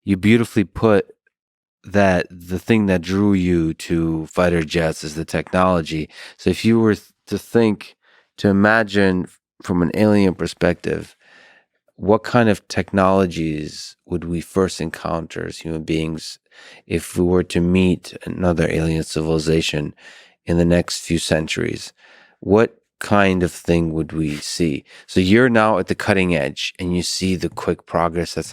you beautifully put that the thing that drew you to fighter jets is the technology. So if you were to imagine from an alien perspective, what kind of technologies would we first encounter as human beings if we were to meet another alien civilization in the next few centuries? What kind of thing would we see? So you're now at the cutting edge and you see the quick progress that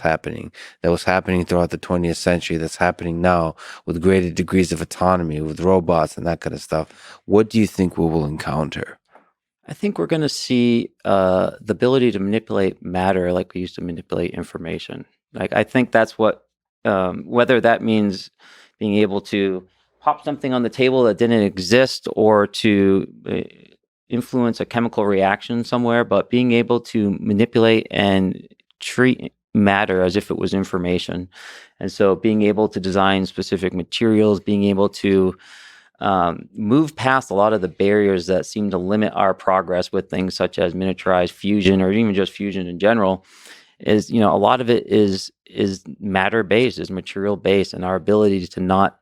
was happening throughout the 20th century, that's happening now with greater degrees of autonomy, with robots and that kind of stuff. What do you think we will encounter? I think we're going to see the ability to manipulate matter like we used to manipulate information. Like I think that's what, whether that means being able to pop something on the table that didn't exist or to influence a chemical reaction somewhere, but being able to manipulate and treat matter as if it was information. And so being able to design specific materials, being able to move past a lot of the barriers that seem to limit our progress with things such as miniaturized fusion or even just fusion in general is, a lot of it is matter based, is material based, and our ability to not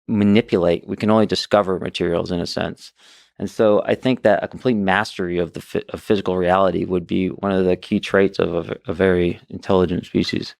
manipulate. We can only discover materials in a sense. And so I think that a complete mastery of of physical reality would be one of the key traits of a very intelligent species.